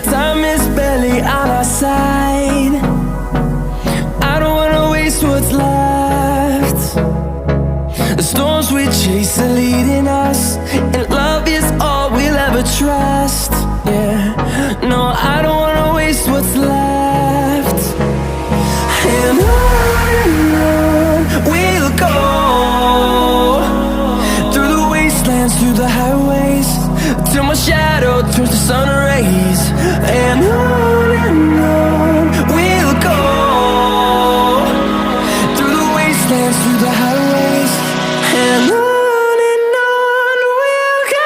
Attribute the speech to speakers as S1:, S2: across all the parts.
S1: Time is barely on our side. I don't wanna waste what's left. The storms we chase are leading us, and love is all we'll ever trust. Yeah, no, I don't wanna waste what's left. And on we'll go, through the wastelands, through the highways, till my shadow turns to sun rays. And on we'll go, through the wastelands, through the highways, and on we'll go.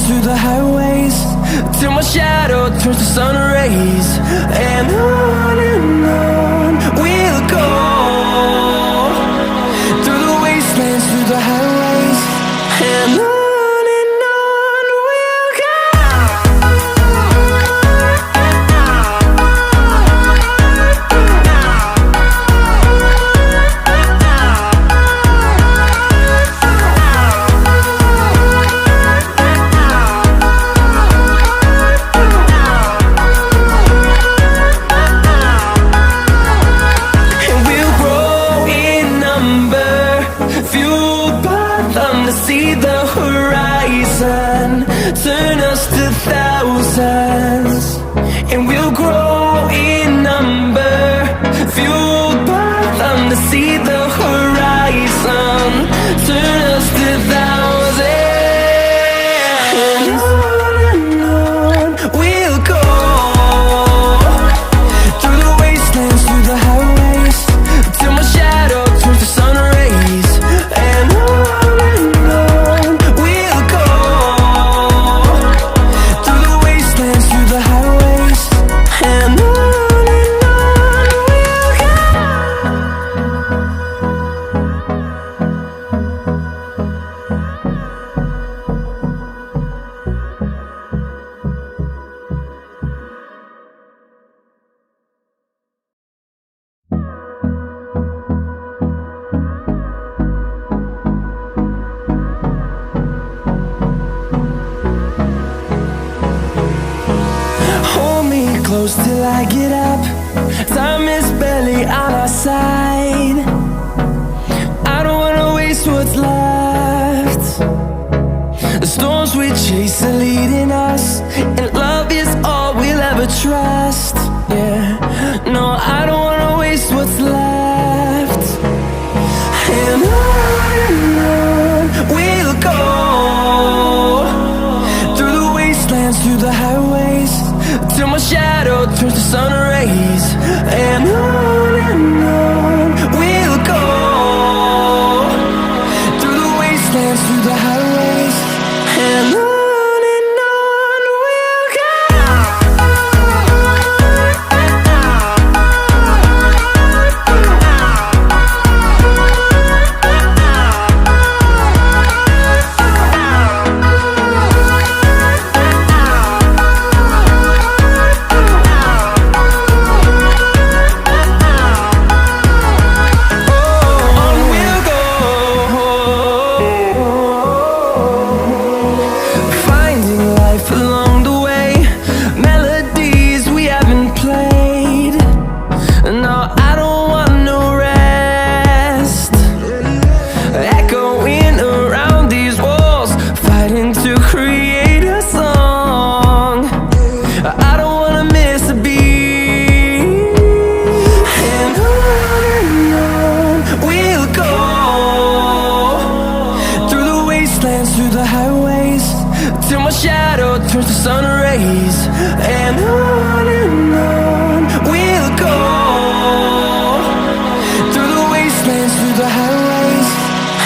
S1: Through the highways, till my shadow turns to sun rays. And on we'll go, through the wastelands, through the highways, and on we'll go. See the horizon turn us to thousands, and we'll grow in number, fueled by them. To see the horizon turn us to thousands, and on we'll go, through the wastelands, through the highways, till my shadow turns to sun rays. And close till I get up. Time is barely on our side. I don't wanna waste what's left. The storms we chase are leading us, and love is all we'll ever trust. Yeah, no, I don't wanna waste what's left. And on we'll go, through the wastelands, through the highways, till my shadow turns to sun rays. And on we'll go, through the wastelands, through the highways, and on turns to sun rays, and on we'll go, through the wastelands, through the highways,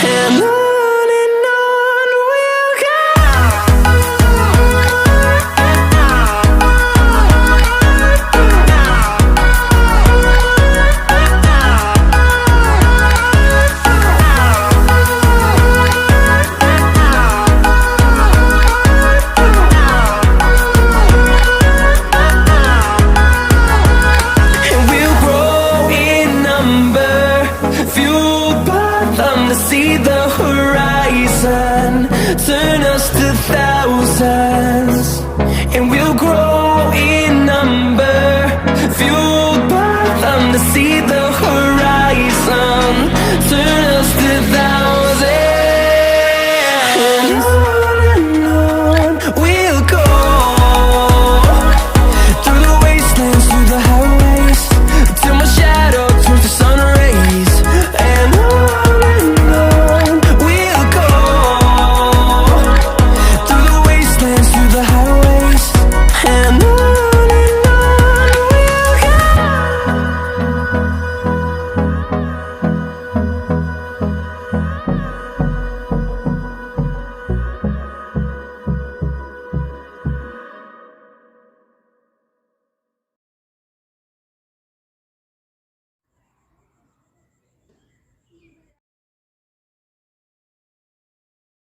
S1: and on we'll go. See the horizon, turn us to thousands, and we'll grow in number, fuel